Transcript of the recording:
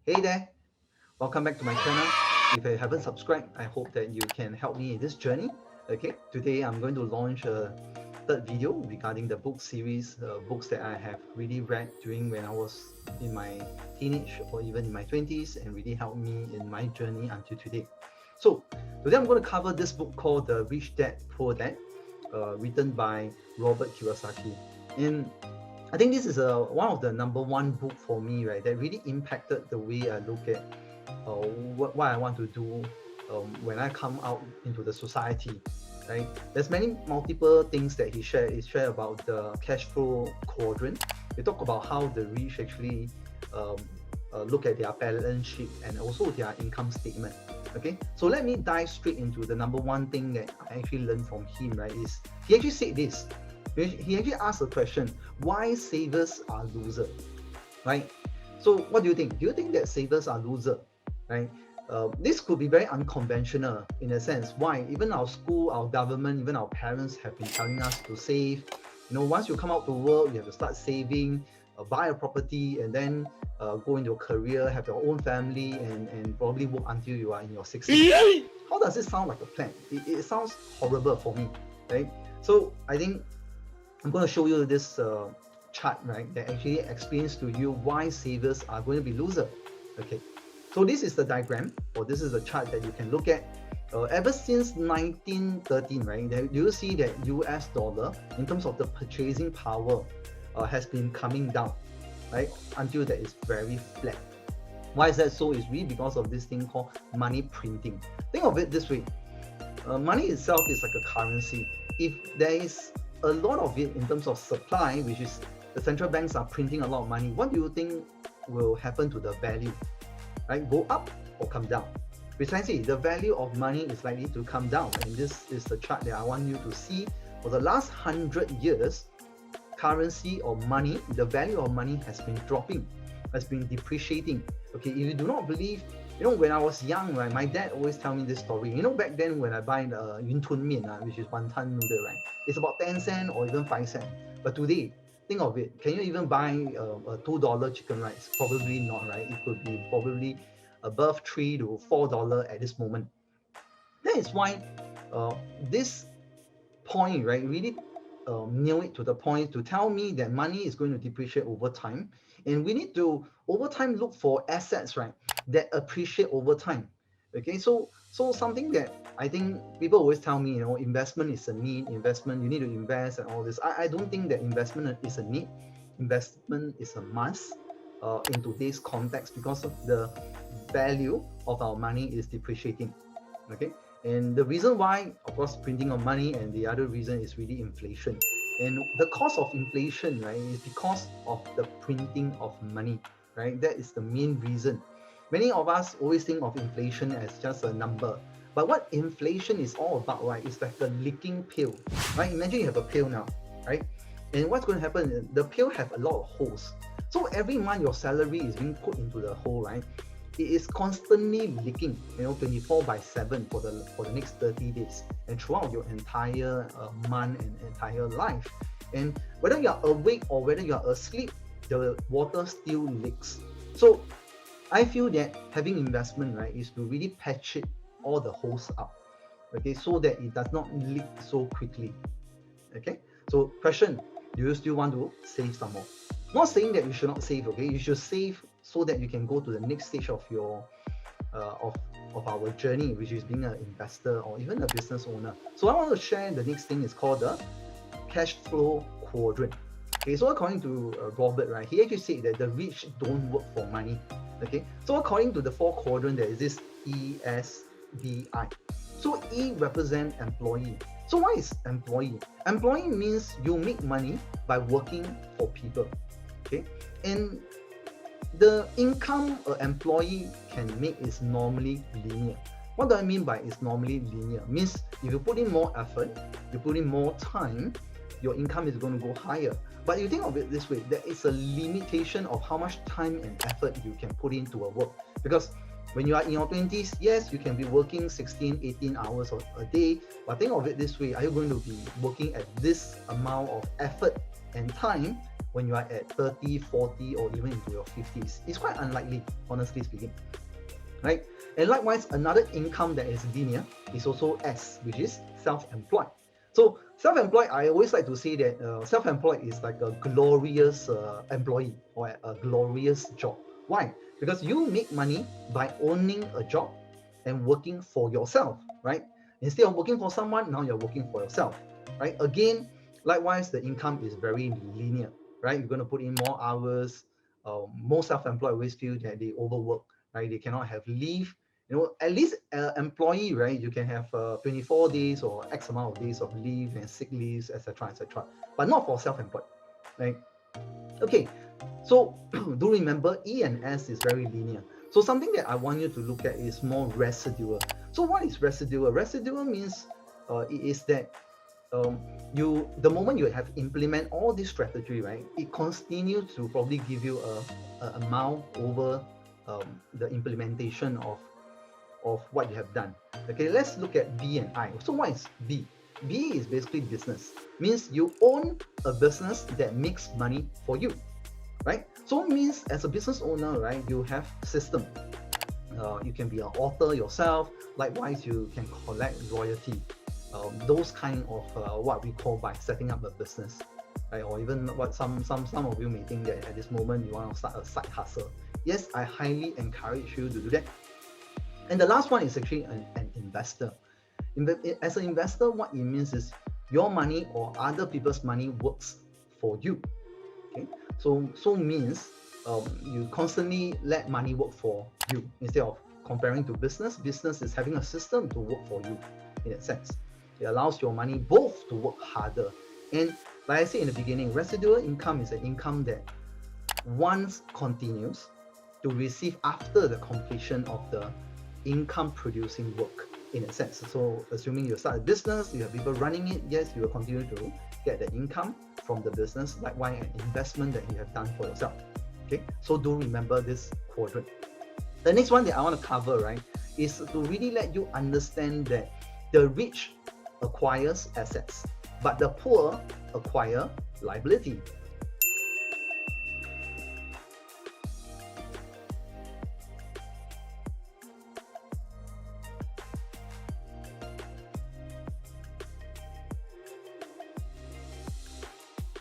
Hey there, welcome back to my channel. If you haven't subscribed, I hope that you can help me in this journey. Okay, today I'm going to launch a third video regarding the book series, books that I have really read during when I was in my teenage or even in my 20s and really helped me in my journey until today. So today I'm going to cover this book called The Rich Dad Poor Dad, written by Robert Kiyosaki. And I think this is one of the #1 book for me, right? That really impacted the way I look at what I want to do when I come out into the society, right? There's many multiple things that he shared. He shared about the cash flow quadrant. They talk about how the rich actually um, look at their balance sheet and also their income statement. Okay, so let me dive straight into the #1 thing that I actually learned from him, right? Is he actually said this. He actually asked a question: why savers are losers, right? So what do you think? Do you think that savers are losers, right? This could be very unconventional in a sense. Why? Even our school, our government, even our parents have been telling us to save. Once you come out to work, you have to start saving, buy a property, and then go into a career, have your own family, and probably work until you are in your 60s. How does it sound like a plan? It sounds horrible for me, right? So I think I'm going to show you this chart, right, that actually explains to you why savers are going to be losers. Okay, so this is the diagram, or this is the chart that you can look at. Ever since 1913, right, you see that US dollar, in terms of the purchasing power, has been coming down, right, until that is very flat. Why is that so? It's really because of this thing called money printing. Think of it this way. Money itself is like a currency. If there is a lot of it in terms of supply, which is the central banks are printing a lot of money, what do you think will happen to the value? Right? Go up or come down? Precisely, the value of money is likely to come down. And this is the chart that I want you to see. For the last 100 years, currency or money, the value of money has been dropping, has been depreciating. Okay, if you do not believe, when I was young, right, my dad always tell me this story. Back then when I buy the yun tun mian, which is wonton noodle, right, it's about 10 cents or even 5 cents. But today, think of it, can you even buy a $2 chicken rice? Probably not, right? It could be probably above $3 to $4 at this moment. That is why this point, right, really nail it to the point to tell me that money is going to depreciate over time, and we need to over time look for assets, right, that appreciate over time. Okay, so something that I think people always tell me, investment is a need, investment, you need to invest and all this. I don't think that investment is a need. Investment is a must in today's context, because of the value of our money is depreciating. Okay, and the reason why, of course, printing of money, and the other reason is really inflation. And the cause of inflation, right, is because of the printing of money, right? That is the main reason. Many of us always think of inflation as just a number, but what inflation is all about, right, is like a leaking pill, right? Imagine you have a pill now, right? And what's going to happen? The pill have a lot of holes. So every month your salary is being put into the hole, right? It is constantly leaking, 24/7 for the next 30 days, and throughout your entire month and entire life. And whether you are awake or whether you are asleep, the water still leaks. So I feel that having investment, right, is to really patch it all the holes up, okay, so that it does not leak so quickly. Okay, so question: do you still want to save some more? Not saying that you should not save, okay, you should save so that you can go to the next stage of your of our journey, which is being an investor or even a business owner. So I want to share the next thing is called the cash flow quadrant. Okay, so according to Robert, right, he actually said that the rich don't work for money. Okay, so according to the 4 quadrant, there is this ESBI. So E represent employee. So what is employee? Employee means you make money by working for people. Okay, and the income an employee can make is normally linear. What do I mean by it's normally linear? Means if you put in more effort, you put in more time, your income is going to go higher. But you think of it this way, there is a limitation of how much time and effort you can put into a work. Because when you are in your 20s, yes, you can be working 16, 18 hours a day, but think of it this way, are you going to be working at this amount of effort and time when you are at 30, 40, or even into your 50s. It's quite unlikely, honestly speaking, right? And likewise, another income that is linear is also S, which is self-employed. So self-employed, I always like to say that self-employed is like a glorious employee or a glorious job. Why? Because you make money by owning a job and working for yourself, right? Instead of working for someone, now you're working for yourself, right? Again, likewise, the income is very linear, right? You're going to put in more hours. Most self-employed always feel that they overwork, right? They cannot have leave. You know, at least employee, right? You can have 24 days or X amount of days of leave and sick leaves, etc., etc. But not for self-employed, right? Okay, so do remember E and S is very linear. So something that I want you to look at is more residual. So what is residual? Residual means it is that the moment you have implement all this strategy, right, it continues to probably give you a amount over the implementation of what you have done. Okay, let's look at B and I. So what is B? B is basically business. Means you own a business that makes money for you, right? So it means as a business owner, right, you have system. You can be an author yourself. Likewise, you can collect royalty. Those kind of what we call by setting up a business, right? Or even what some of you may think that at this moment you want to start a side hustle. Yes, I highly encourage you to do that. And the last one is actually an investor. As an investor, what it means is your money or other people's money works for you. Okay, so means you constantly let money work for you instead of comparing to business. Business is having a system to work for you in that sense. It allows your money both to work harder. And like I said in the beginning, residual income is an income that once continues to receive after the completion of the income producing work in a sense. So assuming you start a business, you have people running it, yes, you will continue to get the income from the business, likewise an investment that you have done for yourself. Okay, so do remember this quadrant. The next one that I want to cover, right, is to really let you understand that the rich acquires assets, but the poor acquire liability.